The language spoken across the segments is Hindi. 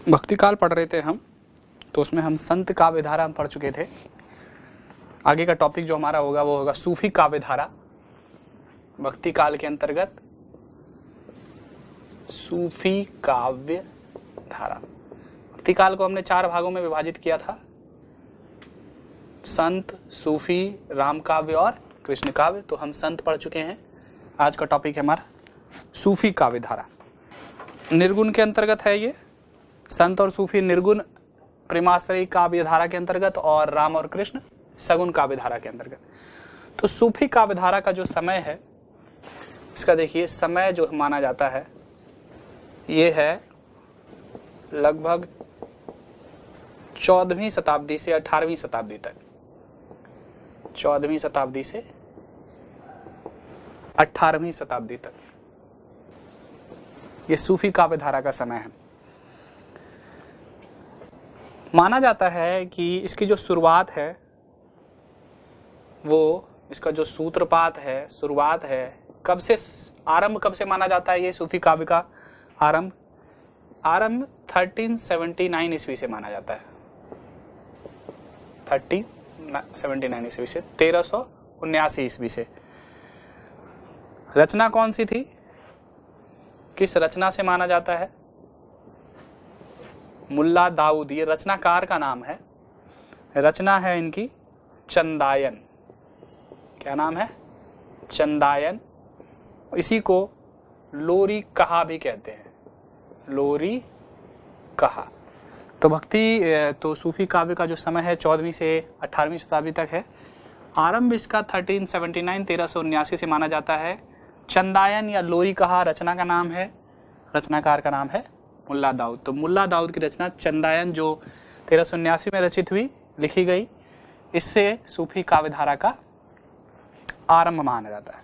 भक्ति काल पढ़ रहे थे हम, तो उसमें हम संत काव्य धारा हम पढ़ चुके थे। आगे का टॉपिक जो हमारा होगा वो होगा सूफी काव्य धारा। भक्ति काल के अंतर्गत सूफी काव्य धारा। भक्ति काल को हमने 4 भागों में विभाजित किया था, संत, सूफी, राम काव्य और कृष्ण काव्य। तो हम संत पढ़ चुके हैं। आज का टॉपिक है हमारा सूफी काव्य धारा। निर्गुण के अंतर्गत है ये। संत और सूफी निर्गुण प्रेमाश्रयी काव्य धारा के अंतर्गत और राम और कृष्ण सगुण काव्य धारा के अंतर्गत। तो सूफी काव्य धारा का जो समय है, इसका देखिए समय जो माना जाता है ये है लगभग 14वीं शताब्दी से 18वीं शताब्दी तक। 14वीं शताब्दी से 18वीं शताब्दी तक ये सूफी काव्य धारा का समय है। माना जाता है कि इसकी जो शुरुआत है वो, इसका जो सूत्रपात है, शुरुआत है, कब से आरंभ कब से माना जाता है ये सूफी काव्य का आरंभ 1379 ईस्वी से माना जाता है। 1379 ईस्वी से 1379 ईस्वी से। रचना कौन सी थी, किस रचना से माना जाता है? मुल्ला दाऊद, ये रचनाकार का नाम है। रचना है इनकी चंदायन। क्या नाम है? चंदायन। इसी को लोरी कहा भी कहते हैं, लोरी कहा। तो भक्ति तो सूफी काव्य का जो समय है 14वीं से 18वीं शताब्दी तक है। आरंभ इसका 1379 से माना जाता है। चंदायन या लोरी कहा रचना का नाम है, रचनाकार का नाम है मुल्ला दाऊद। तो मुल्ला दाऊद की रचना चंदायन जो 1379 में रचित हुई, लिखी गई, इससे सूफी काव्य धारा का आरंभ माना जाता है।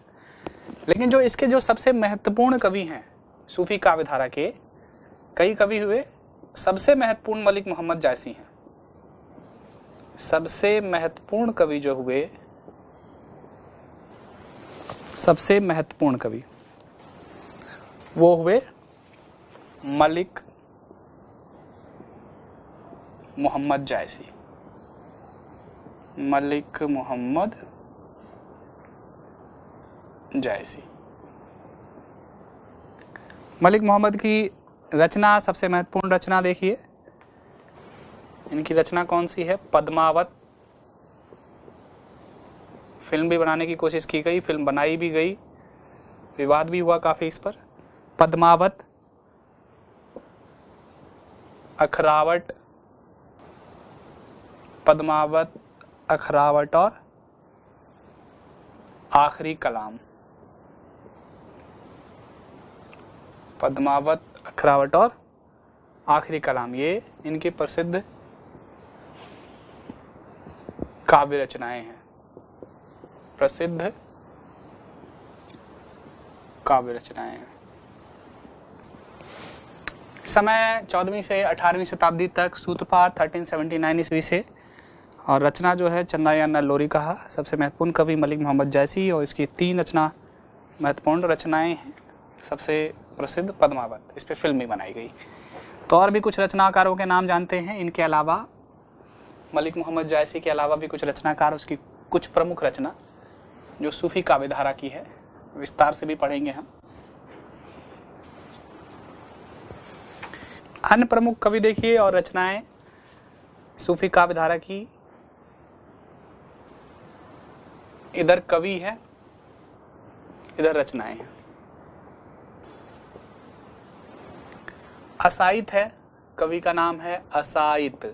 लेकिन जो इसके जो सबसे महत्वपूर्ण कवि हैं सूफी काव्य धारा के, कई कवि हुए, सबसे महत्वपूर्ण मलिक मोहम्मद जायसी हैं। सबसे महत्वपूर्ण कवि जो हुए, सबसे महत्वपूर्ण कवि वो हुए मलिक मोहम्मद जायसी। मलिक मोहम्मद जायसी। मलिक मोहम्मद की रचना, सबसे महत्वपूर्ण रचना देखिए, इनकी रचना कौन सी है? पद्मावत। फिल्म भी बनाने की कोशिश की गई, फिल्म बनाई भी गई, विवाद भी हुआ काफी इस पर। पद्मावत, अखरावट, पद्मावत, अखरावट और आखिरी कलाम। पद्मावत, अखरावट और आखिरी कलाम, ये इनकी प्रसिद्ध काव्य रचनाएं हैं। प्रसिद्ध काव्य रचनाएं हैं। समय 14वीं से 18वीं शताब्दी तक, सूत्रपात 1379 ईस्वी से, और रचना जो है चंदायन लोरी कहा। सबसे महत्वपूर्ण कवि मलिक मोहम्मद जायसी, और इसकी 3 रचना महत्वपूर्ण रचनाएं हैं। सबसे प्रसिद्ध पद्मावत, इस पर फिल्म भी बनाई गई। तो और भी कुछ रचनाकारों के नाम जानते हैं इनके अलावा। मलिक मोहम्मद जायसी के अलावा भी कुछ रचनाकार, उसकी कुछ प्रमुख रचना जो सूफी काव्य धारा की है, विस्तार से भी पढ़ेंगे हम। अन्य प्रमुख कवि देखिए और रचनाएं सूफी काव्य धारा की। इधर कवि है, इधर रचनाएं हैं। असाइत है, कवि का नाम है असाइत।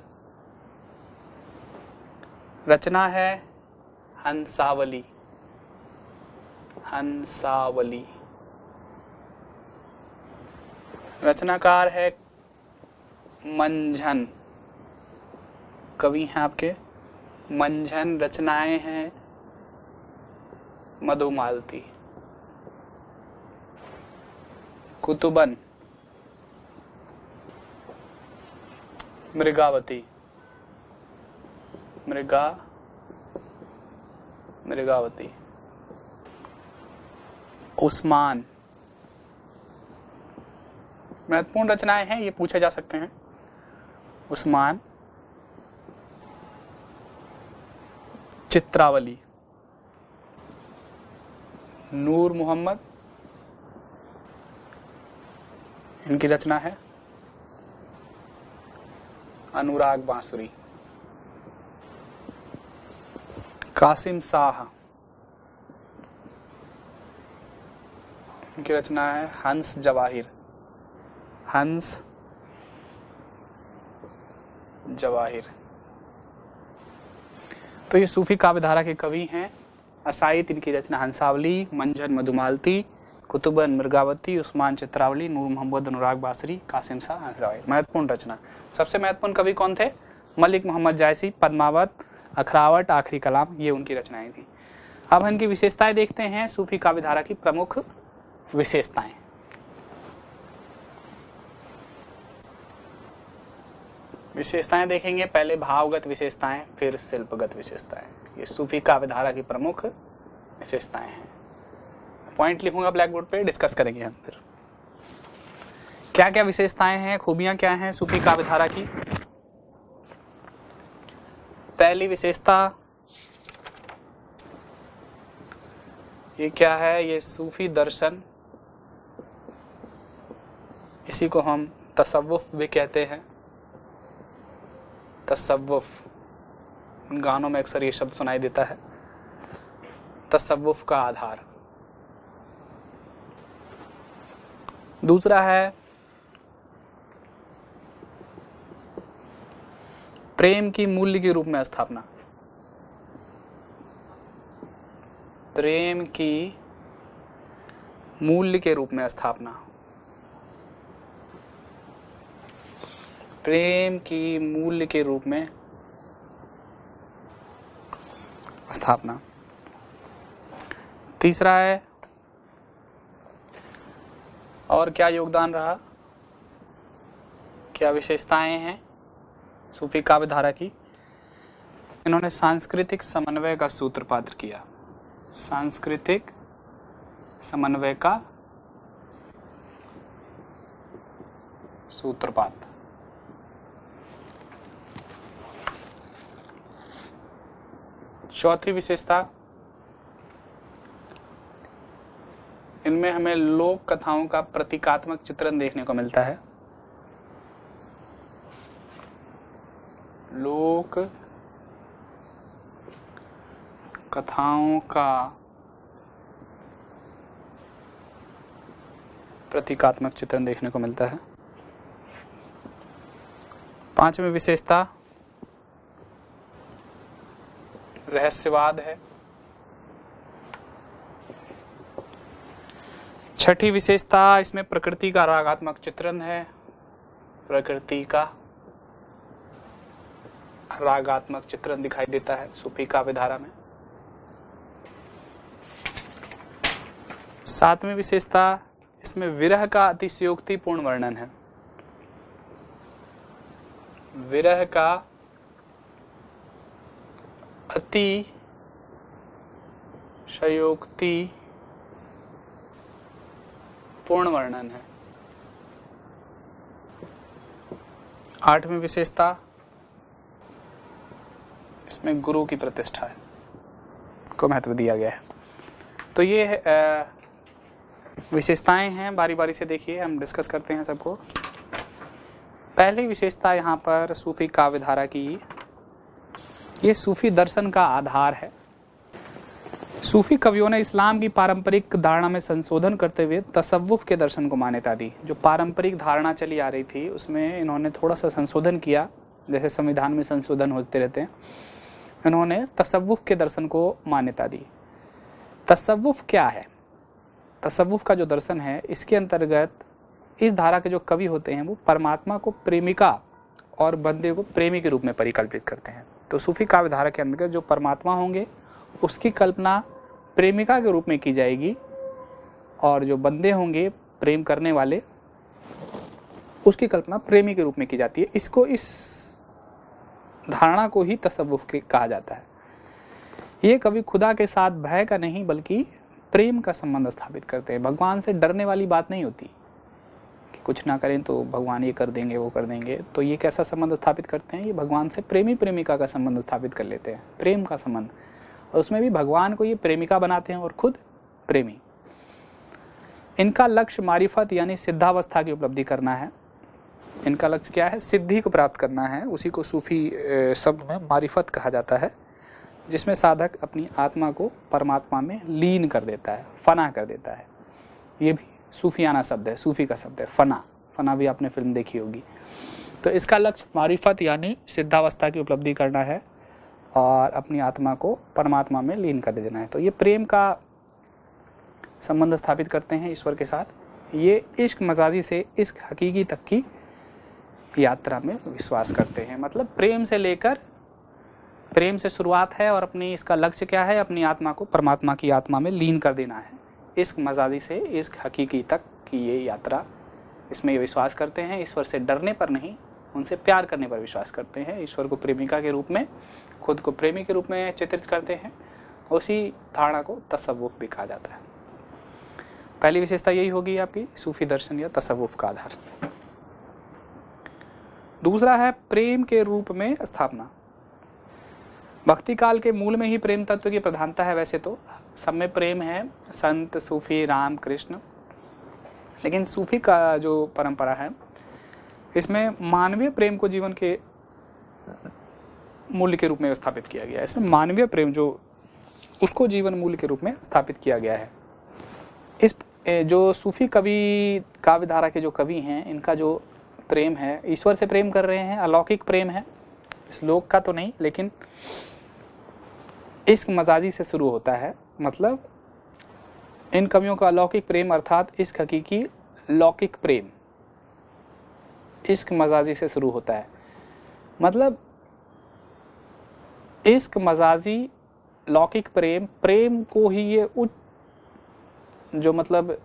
रचना है हंसावली। हंसावली। रचनाकार है मंझन। कवि हैं आपके मंझन। रचनाएं हैं मधुमालती। कुतुबन, मृगावती। मृगावती। उस्मान। महत्वपूर्ण रचनाएं हैं, ये पूछे जा सकते हैं। उस्मान चित्रावली। नूर मोहम्मद, इनकी रचना है अनुराग बांसुरी। कासिम शाह, इनकी रचना है हंस जवाहिर। हंस जवाहिर। तो ये सूफी काव्यधारा के कवि हैं। असाइत इनकी रचना हंसावली, मंजन मधुमालती, कुतुबन मृगावती, उस्मान चित्रावली, नूर मोहम्मद अनुराग बांसुरी, कासिम शाह हंस जवाहिर। महत्वपूर्ण रचना। सबसे महत्वपूर्ण कवि कौन थे? मलिक मोहम्मद जायसी, पद्मावत, अखरावट, आखिरी कलाम, ये उनकी रचनाएं थी। अब इनकी विशेषताएं देखते हैं। सूफी काव्यधारा की प्रमुख विशेषताएं। विशेषताएं देखेंगे, पहले भावगत विशेषताएं, फिर शिल्पगत विशेषताएं। ये सूफी काव्यधारा की प्रमुख विशेषताएं हैं। पॉइंट लिखूंगा ब्लैक बोर्ड पे, डिस्कस करेंगे हम फिर। क्या क्या विशेषताएं हैं, खूबियां क्या हैं सूफी काव्यधारा की? पहली विशेषता ये क्या है? ये सूफी दर्शन, इसी को हम तसव्वुफ भी कहते हैं। तसव्वुफ, गानों में अक्सर ये शब्द सुनाई देता है। तसव्वुफ का आधार। दूसरा है प्रेम की मूल्य के रूप में स्थापना। प्रेम की मूल्य के रूप में स्थापना। प्रेम की मूल्य के रूप में स्थापना। तीसरा है, और क्या योगदान रहा, क्या विशेषताएं हैं सूफी काव्यधारा की? इन्होंने सांस्कृतिक समन्वय का सूत्रपात किया। सांस्कृतिक समन्वय का सूत्रपात। चौथी विशेषता, इनमें हमें लोक कथाओं का प्रतीकात्मक चित्रण देखने को मिलता है। लोक कथाओं का प्रतीकात्मक चित्रण देखने को मिलता है। पांचवी विशेषता रहस्यवाद है। छठी विशेषता, इसमें प्रकृति का रागात्मक चित्रण है। प्रकृति का रागात्मक चित्रण दिखाई देता है सूफी काव्यधारा में। सातवीं विशेषता, इसमें विरह का अतिशयोक्तिपूर्ण वर्णन है। विरह का अतिशयोक्ति पूर्ण वर्णन है। आठवीं विशेषता, इसमें गुरु की प्रतिष्ठा है को महत्व दिया गया है। तो ये विशेषताएं हैं, बारी बारी से देखिए, हम डिस्कस करते हैं सबको। पहली विशेषता यहाँ पर सूफी काव्यधारा की, ये सूफी दर्शन का आधार है। सूफी कवियों ने इस्लाम की पारंपरिक धारणा में संशोधन करते हुए तसव्वुफ के दर्शन को मान्यता दी। जो पारंपरिक धारणा चली आ रही थी उसमें इन्होंने थोड़ा सा संशोधन किया, जैसे संविधान में संशोधन होते रहते हैं। इन्होंने तसव्वुफ के दर्शन को मान्यता दी। तसव्वुफ क्या है? तसव्वुफ का जो दर्शन है, इसके अंतर्गत इस धारा के जो कवि होते हैं वो परमात्मा को प्रेमिका और बंदे को प्रेमी के रूप में परिकल्पित करते हैं। तो सूफी काव्यधारा के अंतर्गत जो परमात्मा होंगे उसकी कल्पना प्रेमिका के रूप में की जाएगी, और जो बंदे होंगे प्रेम करने वाले उसकी कल्पना प्रेमी के रूप में की जाती है। इसको, इस धारणा को ही तसव्वुफ कहा जाता है। ये कवि खुदा के साथ भय का नहीं बल्कि प्रेम का संबंध स्थापित करते हैं। भगवान से डरने वाली बात नहीं होती कुछ ना करें तो भगवान ये कर देंगे वो कर देंगे। तो ये कैसा संबंध स्थापित करते हैं, ये भगवान से प्रेमी प्रेमिका का संबंध स्थापित कर लेते हैं, प्रेम का संबंध, और उसमें भी भगवान को ये प्रेमिका बनाते हैं और खुद प्रेमी। इनका लक्ष्य मारिफत यानी सिद्धावस्था की उपलब्धि करना है। इनका लक्ष्य क्या है, सिद्धि को प्राप्त करना है। उसी को सूफी शब्द में मारिफत कहा जाता है, जिसमें साधक अपनी आत्मा को परमात्मा में लीन कर देता है, फना कर देता है। ये भी सूफियाना शब्द है, सूफी का शब्द है, फना। फना भी आपने फिल्म देखी होगी। तो इसका लक्ष्य मारिफत यानी सिद्धावस्था की उपलब्धि करना है और अपनी आत्मा को परमात्मा में लीन कर देना है। तो ये प्रेम का संबंध स्थापित करते हैं ईश्वर के साथ। ये इश्क मजाजी से इश्क हकीकी तक की यात्रा में विश्वास करते हैं। मतलब प्रेम से लेकर, प्रेम से शुरुआत है और अपनी इसका लक्ष्य क्या है, अपनी आत्मा को परमात्मा की आत्मा में लीन कर देना है। इश्क मजाजी से इश्क हकीकी तक की ये यात्रा, इसमें ये विश्वास करते हैं। ईश्वर से डरने पर नहीं, उनसे प्यार करने पर विश्वास करते हैं। ईश्वर को प्रेमिका के रूप में, खुद को प्रेमी के रूप में चित्रित करते हैं। उसी धारणा को तसव्वुफ भी कहा जाता है। पहली विशेषता यही होगी आपकी सूफी दर्शन या तसव्वुफ का आधार। दूसरा है प्रेम के रूप में स्थापना। भक्ति काल के मूल में ही प्रेम तत्व की प्रधानता है। वैसे तो सब में प्रेम है, संत, सूफी, राम, कृष्ण, लेकिन सूफी का जो परंपरा है इसमें मानवीय प्रेम को जीवन के मूल्य के रूप में स्थापित किया गया है। इसमें मानवीय प्रेम जो उसको जीवन मूल्य के रूप में स्थापित किया गया है। इस जो सूफी कवि, काव्य धारा के जो कवि हैं, इनका जो प्रेम है, ईश्वर से प्रेम कर रहे हैं, अलौकिक प्रेम है, इस लोक का तो नहीं, लेकिन इश्क मजाजी से शुरू होता है। मतलब इन कवियों का अलौकिक प्रेम अर्थात इश्क हकीकी लौकिक प्रेम इश्क मजाजी से शुरू होता है। मतलब इश्क मजाजी लौकिक प्रेम, प्रेम को ही ये उच्च जो मतलब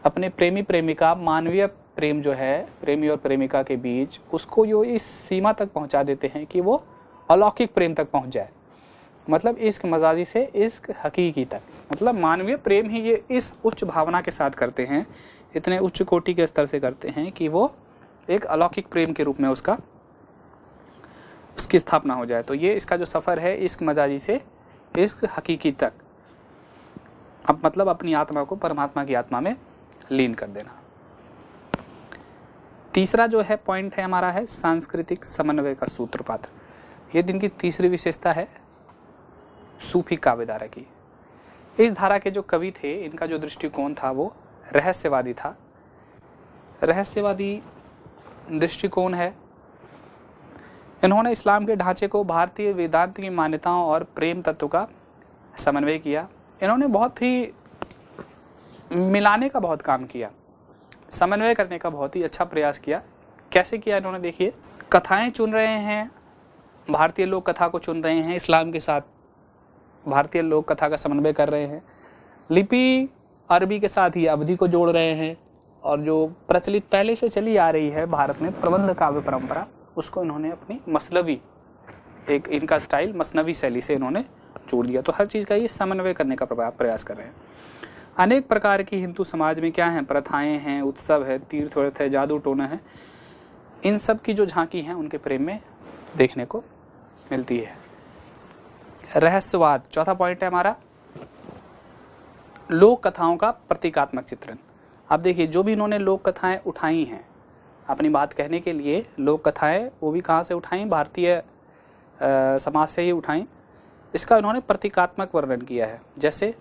अपने प्रेमी प्रेमिका, मानवीय प्रेम जो है प्रेमी और प्रेमिका के बीच, उसको यो इस सीमा तक पहुंचा देते हैं कि वो अलौकिक प्रेम तक पहुंच जाए। मतलब इश्क मजाजी से इश्क हकीकी तक, मतलब मानवीय प्रेम ही ये इस उच्च भावना के साथ करते हैं, इतने उच्च कोटि के स्तर से करते हैं कि वो एक अलौकिक प्रेम के रूप में उसकी स्थापना हो जाए। तो ये इसका जो सफ़र है इश्क मजाजी से इश्क हकीकी तक, अब मतलब अपनी आत्मा को परमात्मा की आत्मा में लीन कर देना। तीसरा जो है पॉइंट है हमारा है सांस्कृतिक समन्वय का सूत्रपात। ये दिन की तीसरी विशेषता है सूफी काव्य धारा की। इस धारा के जो कवि थे, इनका जो दृष्टिकोण था वो रहस्यवादी था। रहस्यवादी दृष्टिकोण है। इन्होंने इस्लाम के ढांचे को भारतीय वेदांत की मान्यताओं और प्रेम तत्व का समन्वय किया। इन्होंने बहुत ही मिलाने का बहुत काम किया, समन्वय करने का बहुत ही अच्छा प्रयास किया। कैसे किया इन्होंने, देखिए, कथाएं चुन रहे हैं, भारतीय लोक कथा को चुन रहे हैं, इस्लाम के साथ भारतीय लोक कथा का समन्वय कर रहे हैं। लिपि अरबी के साथ ही अवधी को जोड़ रहे हैं, और जो प्रचलित पहले से चली आ रही है भारत में प्रबंध काव्य परंपरा, उसको इन्होंने अपनी मसलवी, एक इनका स्टाइल मसनवी शैली से इन्होंने जोड़ दिया। तो हर चीज़ का ये समन्वय करने का प्रयास कर रहे हैं। अनेक प्रकार की हिंदू समाज में क्या हैं, प्रथाएं हैं, उत्सव है, तीर्थ व्रत है, जादू टोना है, इन सब की जो झांकी है उनके प्रेम में देखने को मिलती है। रहस्यवाद, चौथा पॉइंट है हमारा, लोक कथाओं का प्रतीकात्मक चित्रण। अब देखिए, जो भी इन्होंने लोक कथाएं उठाई हैं अपनी बात कहने के लिए, लोक कथाएं वो भी कहाँ से उठाई, भारतीय समाज से ही उठाई। इसका इन्होंने प्रतीकात्मक वर्णन किया है। जैसे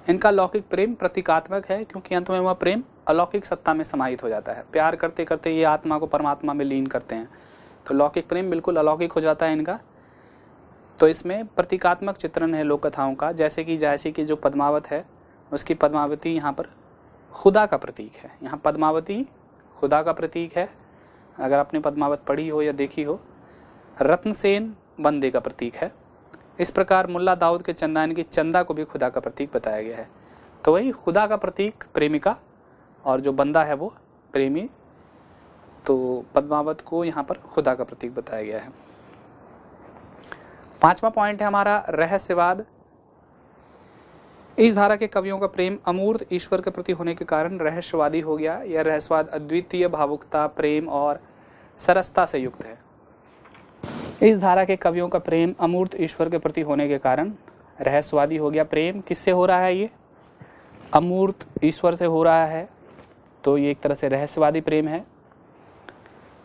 इनका लौकिक प्रेम प्रतीकात्मक है, क्योंकि अंत में वह प्रेम अलौकिक सत्ता में समाहित हो जाता है। प्यार करते करते ये आत्मा को परमात्मा में लीन करते हैं, तो लौकिक प्रेम बिल्कुल अलौकिक हो जाता है इनका। तो इसमें प्रतीकात्मक चित्रण है लोक कथाओं का। जैसे कि जो पद्मावत है, उसकी पद्मावती यहाँ पर खुदा का प्रतीक है। यहाँ पद्मावती खुदा का प्रतीक है। अगर आपने पद्मावत पढ़ी हो या देखी हो, रत्नसेन बंदे का प्रतीक है। इस प्रकार मुल्ला दाऊद के चंदान की चंदा को भी खुदा का प्रतीक बताया गया है। तो वही खुदा का प्रतीक प्रेमिका, और जो बंदा है वो प्रेमी। तो पद्मावत को यहाँ पर खुदा का प्रतीक बताया गया है। पांचवा पॉइंट है हमारा रहस्यवाद। इस धारा के कवियों का प्रेम अमूर्त ईश्वर के प्रति होने के कारण रहस्यवादी हो गया। यह रहस्यवाद अद्वितीय भावुकता, प्रेम और सरसता से युक्त है। इस धारा के कवियों का प्रेम अमूर्त ईश्वर के प्रति होने के कारण रहस्यवादी हो गया। प्रेम किससे हो रहा है? ये अमूर्त ईश्वर से हो रहा है, तो ये एक तरह से रहस्यवादी प्रेम है।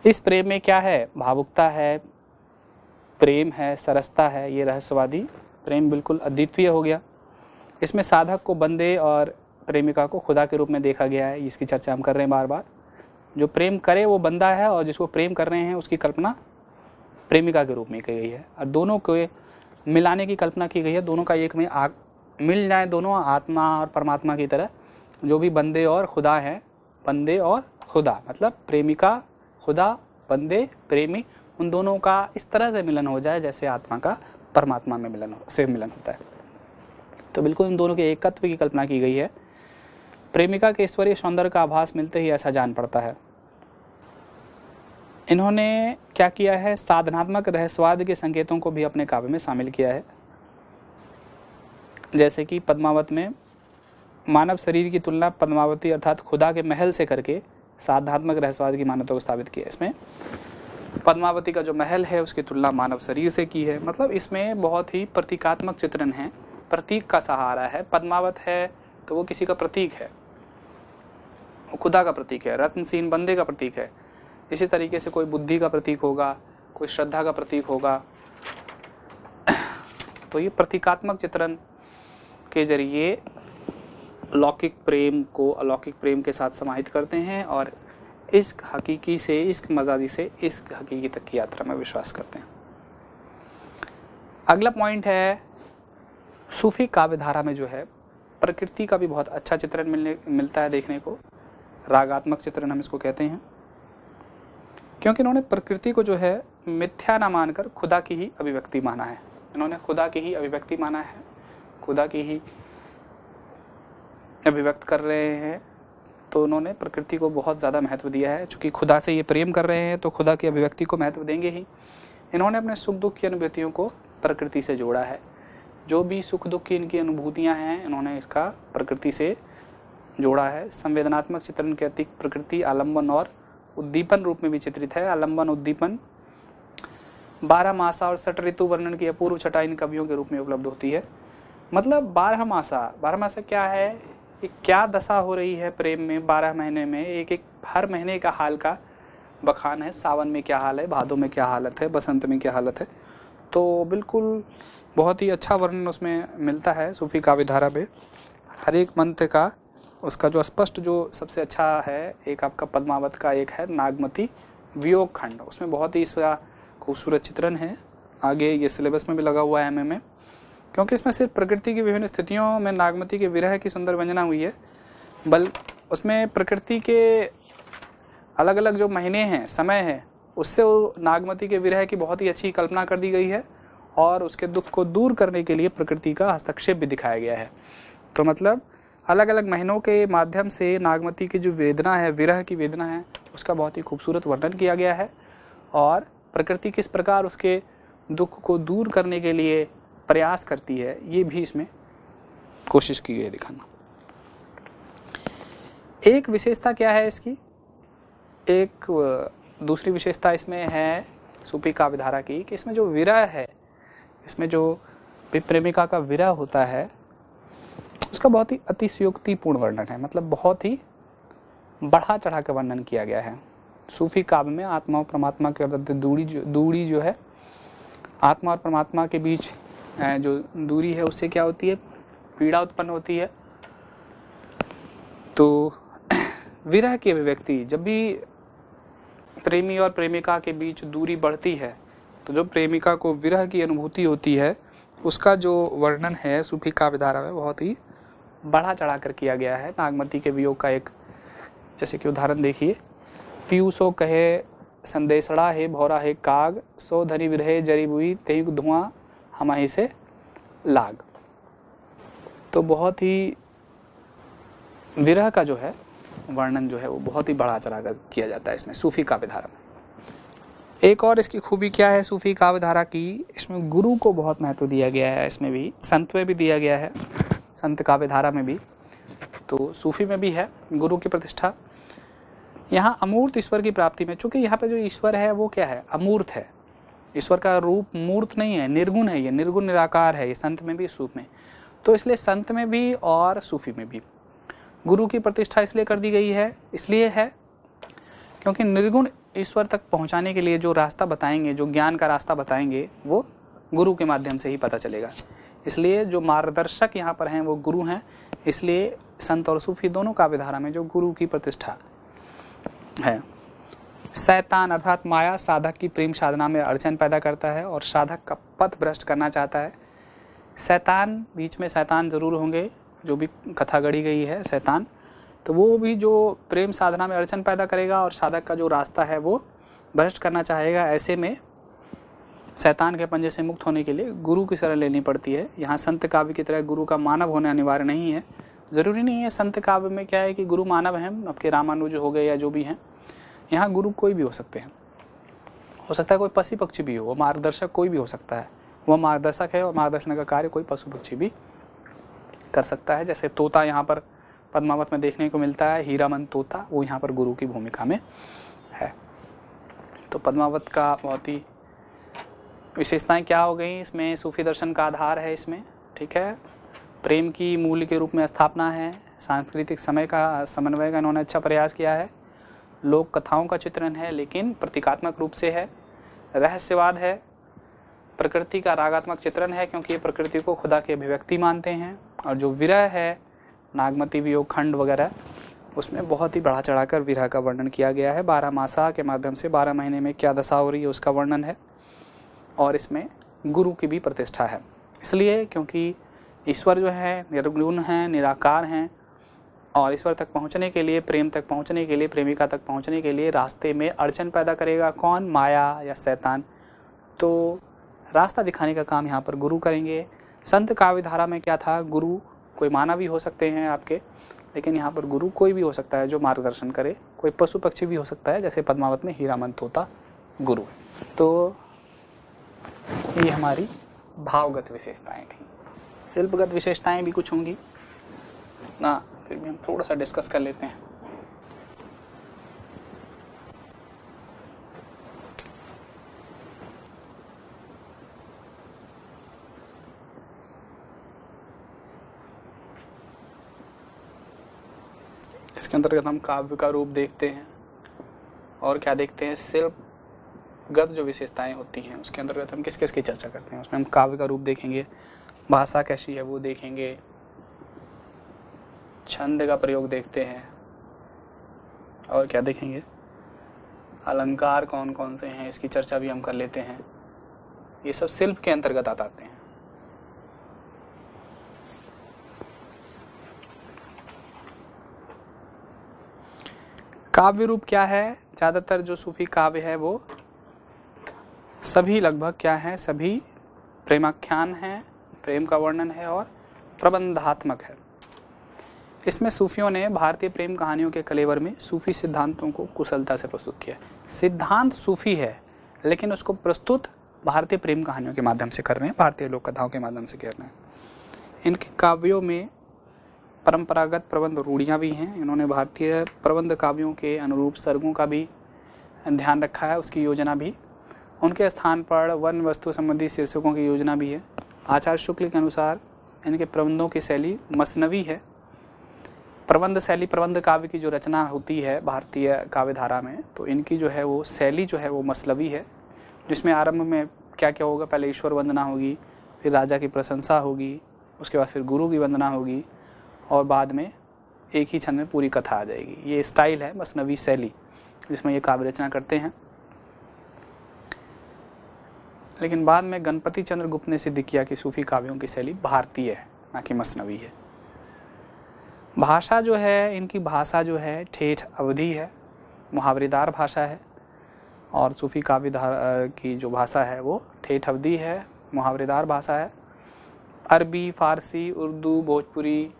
इस प्रेम में क्या है? भावुकता है, प्रेम है, सरसता है। ये रहस्यवादी प्रेम बिल्कुल अद्वितीय हो गया। इसमें साधक को बंदे और प्रेमिका को खुदा के रूप में देखा गया है। इसकी चर्चा हम कर रहे हैं बार बार। जो प्रेम करे वो बंदा है और जिसको प्रेम कर रहे हैं उसकी कल्पना प्रेमिका के रूप में की गई है, और दोनों को मिलाने की कल्पना की गई है। दोनों का एक में मिल जाए, दोनों आत्मा और परमात्मा की तरह। जो भी बंदे और खुदा हैं, बंदे और खुदा मतलब प्रेमिका, खुदा, बंदे, प्रेमी, उन दोनों का इस तरह से मिलन हो जाए जैसे आत्मा का परमात्मा में मिलन होता है। तो बिल्कुल इन दोनों के एकत्व की कल्पना की गई है। प्रेमिका के ईश्वरीय सौंदर्य का आभास मिलते ही ऐसा जान पड़ता है। इन्होंने क्या किया है? साधनात्मक रहस्यवाद के संकेतों को भी अपने काव्य में शामिल किया है। जैसे कि पद्मावत में मानव शरीर की तुलना पद्मावती अर्थात खुदा के महल से करके साधनात्मक रहस्यवाद की मान्यता को स्थापित किया है। इसमें पद्मावती का जो महल है उसकी तुलना मानव शरीर से की है। मतलब इसमें बहुत ही प्रतीकात्मक चित्रण है, प्रतीक का सहारा है। पद्मावत है तो वो किसी का प्रतीक है, वो खुदा का प्रतीक है। रत्नसीन बंदे का प्रतीक है। इसी तरीके से कोई बुद्धि का प्रतीक होगा, कोई श्रद्धा का प्रतीक होगा। तो ये प्रतीकात्मक चित्रण के जरिए लौकिक प्रेम को अलौकिक प्रेम के साथ समाहित करते हैं और इश्क हकीकी से, इश्क मजाजी से इश्क हकीकी तक की यात्रा में विश्वास करते हैं। अगला पॉइंट है, सूफी काव्य धारा में जो है प्रकृति का भी बहुत अच्छा चित्रण मिलता है देखने को। रागात्मक चित्रण हम इसको कहते हैं, क्योंकि इन्होंने प्रकृति को जो है मिथ्या ना मानकर खुदा की ही अभिव्यक्ति माना है। इन्होंने खुदा की ही अभिव्यक्ति माना है, खुदा की ही अभिव्यक्त कर रहे हैं। तो उन्होंने प्रकृति को बहुत ज़्यादा महत्व दिया है। चूँकि खुदा से ये प्रेम कर रहे हैं तो खुदा की अभिव्यक्ति को महत्व देंगे ही। इन्होंने अपने सुख दुख की अनुभूतियों को प्रकृति से जोड़ा है। जो भी सुख दुख की इनकी अनुभूतियाँ हैं इन्होंने इसका प्रकृति से जोड़ा है। संवेदनात्मक चित्रण के अतिक प्रकृति आलम्बन और उद्दीपन रूप में भी चित्रित है। आलम्बन, उद्दीपन, 12 मासा और 6 ऋतु वर्णन की अपूर्व छटा इन कवियों के रूप में उपलब्ध होती है। मतलब 12 मासा क्या है? कि क्या दशा हो रही है प्रेम में 12 महीने में, एक हर महीने का हाल का बखान है। सावन में क्या हाल है, भादों में क्या हालत है, बसंत में क्या हालत है। तो बिल्कुल बहुत ही अच्छा वर्णन उसमें मिलता है सूफी काव्य धारा में। हर एक मंत्र का उसका जो स्पष्ट जो सबसे अच्छा है, एक आपका पद्मावत का, एक है नागमती वियोग खंड। उसमें बहुत ही इसका खूबसूरत चित्रण है। आगे ये सिलेबस में भी लगा हुआ है एमए में, क्योंकि इसमें सिर्फ प्रकृति की विभिन्न स्थितियों में नागमती के विरह की सुंदर व्यंजना हुई है, उसमें प्रकृति के अलग अलग जो महीने हैं, समय है, उससे वो नागमती के विरह की बहुत ही अच्छी कल्पना कर दी गई है और उसके दुख को दूर करने के लिए प्रकृति का हस्तक्षेप भी दिखाया गया है। तो मतलब अलग अलग महीनों के माध्यम से नागमती की जो वेदना है, विरह की वेदना है, उसका बहुत ही खूबसूरत वर्णन किया गया है और प्रकृति किस प्रकार उसके दुख को दूर करने के लिए प्रयास करती है, ये भी इसमें कोशिश की गई है दिखाना। एक विशेषता क्या है इसकी? एक दूसरी विशेषता इसमें है सूफी काव्य धारा की कि इसमें जो विरह है, इसमें जो प्रेमिका का विरह होता है उसका बहुत ही अतिशयोक्तिपूर्ण वर्णन है। मतलब बहुत ही बढ़ा चढ़ा कर वर्णन किया गया है। सूफी काव्य में आत्मा और परमात्मा के दूरी जो है, आत्मा और परमात्मा के बीच जो दूरी है उससे क्या होती है? पीड़ा उत्पन्न होती है। तो विरह की अभिव्यक्ति, जब भी प्रेमी और प्रेमिका के बीच दूरी बढ़ती है तो जो प्रेमिका को विरह की अनुभूति होती है उसका जो वर्णन है सूफी काव्य धारा में बहुत ही बढ़ा चढ़ा कर किया गया है। नागमती के वियोग का एक जैसे कि उदाहरण देखिए, पीयूषो कहे संदेशड़ा है भौरा है काग, सो धरी विरहे जरी बुई तेई धुआं हमाही से लाग। तो बहुत ही विरह का जो है वर्णन जो है वो बहुत ही बढ़ा चढ़ा कर किया जाता है इसमें सूफी काव्य धारा में। एक और इसकी खूबी क्या है सूफी काव्य धारा की? इसमें गुरु को बहुत महत्व दिया गया है। इसमें भी संत में भी दिया गया है। संत काव्य धारा में भी, तो सूफी में भी है गुरु की प्रतिष्ठा। यहाँ अमूर्त ईश्वर की प्राप्ति में, चूंकि यहाँ पे जो ईश्वर है वो क्या है, अमूर्त है, ईश्वर का रूप मूर्त नहीं है, निर्गुण है, ये निर्गुण निराकार है, ये संत में भी सूफ में। तो इसलिए संत में भी और सूफी में भी गुरु की प्रतिष्ठा इसलिए कर दी गई है, इसलिए है क्योंकि निर्गुण ईश्वर तक पहुंचाने के लिए जो रास्ता बताएंगे, जो ज्ञान का रास्ता बताएंगे, वो गुरु के माध्यम से ही पता चलेगा। इसलिए जो मार्गदर्शक यहाँ पर हैं वो गुरु हैं। इसलिए संत और सूफी दोनों काव्य धारा में जो गुरु की प्रतिष्ठा है। शैतान अर्थात माया साधक की प्रेम साधना में अड़चन पैदा करता है और साधक का पथ भ्रष्ट करना चाहता है। शैतान, बीच में शैतान जरूर होंगे, जो भी कथा गढ़ी गई है शैतान, तो वो भी जो प्रेम साधना में अड़चन पैदा करेगा और साधक का जो रास्ता है वो भ्रष्ट करना चाहेगा। ऐसे में शैतान के पंजे से मुक्त होने के लिए गुरु की शरण लेनी पड़ती है। यहाँ संत काव्य की तरह गुरु का मानव होना अनिवार्य नहीं है, ज़रूरी नहीं है। संत काव्य में क्या है कि गुरु मानव हैं, आपके रामानुज हो गए या जो भी हैं, यहाँ गुरु कोई भी हो सकते हैं। हो सकता है कोई पशु पक्षी भी हो, मार्गदर्शक कोई भी हो सकता है, वह मार्गदर्शक है और मार्गदर्शन का कार्य कोई पशु पक्षी भी कर सकता है। जैसे तोता यहाँ पर पद्मावत में देखने को मिलता है, हीरामन तोता, वो यहाँ पर गुरु की भूमिका में है। तो पद्मावत का बहुत ही विशेषताएं क्या हो गई, इसमें सूफी दर्शन का आधार है इसमें, ठीक है। प्रेम की मूल्य के रूप में स्थापना है, सांस्कृतिक समय का समन्वय का इन्होंने अच्छा प्रयास किया है, लोक कथाओं का चित्रण है लेकिन प्रतीकात्मक रूप से है, रहस्यवाद है, प्रकृति का रागात्मक चित्रण है क्योंकि ये प्रकृति को खुदा की अभिव्यक्ति मानते हैं, और जो विरह है, नागमती वियोग खंड वगैरह, उसमें बहुत ही बढ़ा चढ़ाकर विरह का वर्णन किया गया है। 12 मासा के माध्यम से 12 महीने में क्या दशा हो रही है उसका वर्णन है, और इसमें गुरु की भी प्रतिष्ठा है। इसलिए क्योंकि ईश्वर जो है निर्गुण हैं, निराकार हैं, और ईश्वर तक पहुंचने के लिए, प्रेम तक पहुंचने के लिए, प्रेमिका तक पहुंचने के लिए रास्ते में अड़चन पैदा करेगा कौन, माया या शैतान। तो रास्ता दिखाने का काम यहाँ पर गुरु करेंगे। संत काव्य धारा में क्या था, गुरु कोई मानव भी हो सकते हैं आपके, लेकिन यहाँ पर गुरु कोई भी हो सकता है जो मार्गदर्शन करे, कोई पशु पक्षी भी हो सकता है, जैसे पद्मावत में हीरामन तोता गुरु। तो ये हमारी भावगत विशेषताएं थी। शिल्पगत विशेषताएं भी कुछ होंगी ना, फिर भी हम थोड़ा सा डिस्कस कर लेते हैं। इसके अंतर्गत हम काव्य का रूप देखते हैं और क्या देखते हैं, शिल्पगत जो विशेषताएं होती हैं उसके अंतर्गत हम किस किस की चर्चा करते हैं। उसमें हम काव्य का रूप देखेंगे, भाषा कैसी है वो देखेंगे, छंद का प्रयोग देखते हैं, और क्या देखेंगे, अलंकार कौन कौन से हैं इसकी चर्चा भी हम कर लेते हैं। ये सब शिल्प के अंतर्गत आते हैं। काव्य रूप क्या है, ज़्यादातर जो सूफी काव्य है वो सभी लगभग क्या है, सभी प्रेमाख्यान हैं, प्रेम का वर्णन है और प्रबंधात्मक है। इसमें सूफियों ने भारतीय प्रेम कहानियों के कलेवर में सूफी सिद्धांतों को कुशलता से प्रस्तुत किया। सिद्धांत सूफी है लेकिन उसको प्रस्तुत भारतीय प्रेम कहानियों के माध्यम से कर रहे हैं, भारतीय लोक कथाओं के माध्यम से कर रहे हैं। इनके काव्यों में परंपरागत प्रबंध रूढ़ियाँ भी हैं। इन्होंने भारतीय प्रबंध काव्यों के अनुरूप सर्गों का भी ध्यान रखा है, उसकी योजना भी। उनके स्थान पर वन वस्तु संबंधी शीर्षकों की योजना भी है। आचार्य शुक्ल के अनुसार इनके प्रबंधों की शैली मसनवी है। प्रबंध शैली, प्रबंध काव्य की जो रचना होती है भारतीय काव्य धारा में, तो इनकी जो है वो शैली जो है वो मसलवी है, जिसमें आरंभ में क्या क्या होगा, पहले ईश्वर वंदना होगी, फिर राजा की प्रशंसा होगी, उसके बाद फिर गुरु की वंदना होगी, और बाद में एक ही छंद में पूरी कथा आ जाएगी। ये स्टाइल है मसनवी शैली जिसमें ये काव्य रचना करते हैं। लेकिन बाद में गणपति चंद्र गुप्त ने सिद्ध किया कि सूफी काव्यों की शैली भारतीय है, ना कि मसनवी है। भाषा जो है, इनकी भाषा जो है ठेठ अवधी है, मुहावरेदार भाषा है, और सूफी काव्य की जो भाषा है वो ठेठ अवधी है, मुहावरेदार भाषा है। अरबी, फारसी, उर्दू, भोजपुरी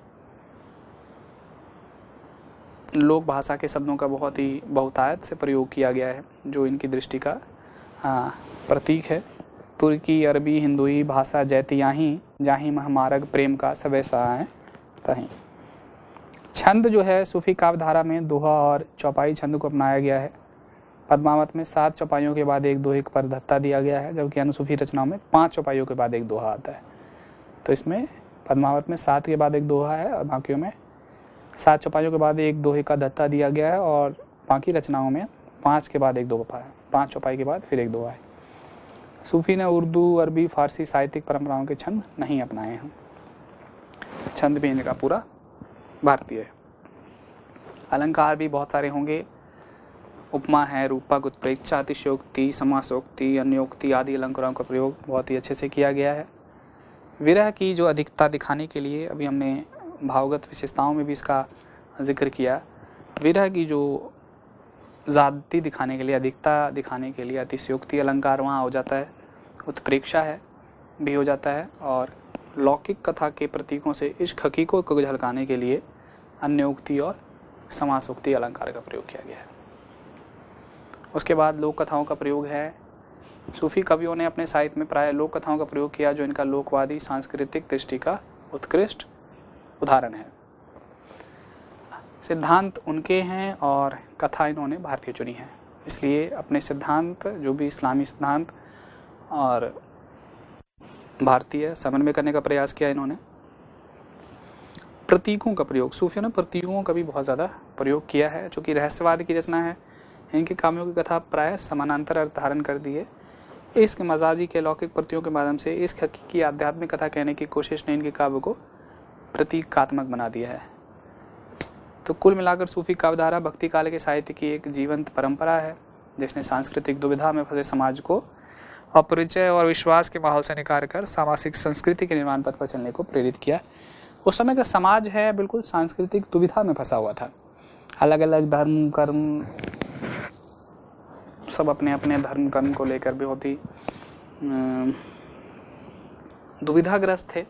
लोक भाषा के शब्दों का बहुत ही बहुतायत से प्रयोग किया गया है, जो इनकी दृष्टि का प्रतीक है। तुर्की, अरबी, हिंदुई भाषा जैति याही जाही महामार्ग प्रेम का सबे सहाय तहीं। छंद जो है सूफी काव्य धारा में दोहा और चौपाई छंद को अपनाया गया है। पद्मावत में 7 चौपाइयों के बाद एक दोहे पर धत्ता दिया गया है, जबकि अन्य सूफी रचनाओं में 5 चौपाइयों के बाद एक दोहा आता है। तो इसमें पद्मावत में 7 के बाद एक दोहा है और बाकियों में 7 चौपाइयों के बाद एक दोहे का धत्ता दिया गया है, और बाकी रचनाओं में 5 के बाद एक दोहा है, 5 चौपाई के बाद फिर एक दोहा है। सूफी ने उर्दू, अरबी, फारसी साहित्यिक परंपराओं के छंद नहीं अपनाए हैं। छंद भी इनका पूरा भारतीय है। अलंकार भी बहुत सारे होंगे। उपमा है, रूपक, उत्प्रेक्षा, अतिशयोक्ति, समासोक्ति, अन्योक्ति आदि अलंकारों का प्रयोग बहुत ही अच्छे से किया गया है। विरह की जो अधिकता दिखाने के लिए, अभी हमने भावगत विशेषताओं में भी इसका जिक्र किया, विरह की जो ज़्यादती दिखाने के लिए, अधिकता दिखाने के लिए अतिशयोक्ति अलंकार वहाँ हो जाता है, उत्प्रेक्षा है भी हो जाता है, और लौकिक कथा के प्रतीकों से इश्क हकीकों को झलकाने के लिए अन्योक्ति और समासोक्ति अलंकार का प्रयोग किया गया है। उसके बाद लोक कथाओं का प्रयोग है। सूफी कवियों ने अपने साहित्य में प्राय लोक कथाओं का प्रयोग किया, जो इनका लोकवादी सांस्कृतिक दृष्टि का उत्कृष्ट उदाहरण है। सिद्धांत उनके हैं और कथा इन्होंने भारतीय चुनी है, इसलिए अपने सिद्धांत जो भी इस्लामी सिद्धांत और भारतीय समन्वय करने का प्रयास किया इन्होंने। प्रतीकों का प्रयोग, सूफियों ने प्रतीकों का भी बहुत ज़्यादा प्रयोग किया है। चूँकि रहस्यवाद की रचना है, इनके काव्यों की कथा प्राय समानांतर अर्थ धारण कर दी है। इश्क, मजाजी के लौकिक प्रतियों के माध्यम से इश्क हकीकी आध्यात्मिक कथा कहने की कोशिश ने इनके काव्य को प्रतीकात्मक बना दिया है। तो कुल मिलाकर सूफी काव्यधारा भक्ति काल के साहित्य की एक जीवंत परंपरा है, जिसने सांस्कृतिक दुविधा में फंसे समाज को अपरिचय और विश्वास के माहौल से निकाल कर सामाजिक संस्कृति के निर्माण पथ पर चलने को प्रेरित किया। उस समय का समाज है बिल्कुल सांस्कृतिक दुविधा में फंसा हुआ था। अलग अलग धर्म कर्म, सब अपने अपने धर्म कर्म को लेकर बहुत ही दुविधाग्रस्त थे।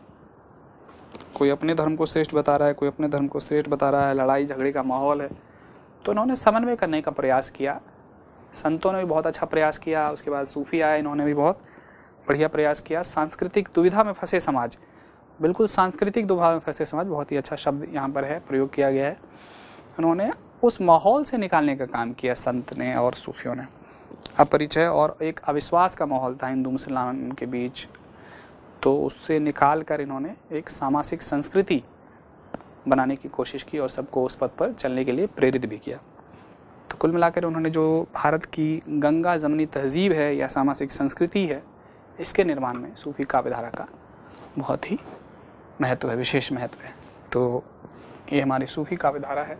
कोई अपने धर्म को श्रेष्ठ बता रहा है, कोई अपने धर्म को श्रेष्ठ बता रहा है, लड़ाई झगड़े का माहौल है। तो इन्होंने समन्वय करने का प्रयास किया। संतों ने भी बहुत अच्छा प्रयास किया, उसके बाद सूफी आए, इन्होंने भी बहुत बढ़िया प्रयास किया। सांस्कृतिक दुविधा में फंसे समाज, बिल्कुल सांस्कृतिक दुविधा में फंसे समाज, बहुत ही अच्छा शब्द यहाँ पर है, प्रयोग किया गया है। उन्होंने उस माहौल से निकालने का काम किया संत ने और सूफियों ने। अपरिचय और एक अविश्वास का माहौल था हिंदू मुसलमान के बीच, तो उससे निकाल कर इन्होंने एक सामाजिक संस्कृति बनाने की कोशिश की और सबको उस पथ पर चलने के लिए प्रेरित भी किया। तो कुल मिलाकर उन्होंने जो भारत की गंगा जमनी तहजीब है या सामाजिक संस्कृति है, इसके निर्माण में सूफी काव्यधारा का बहुत ही महत्व है, विशेष महत्व है। तो ये हमारी सूफी काव्यधारा है।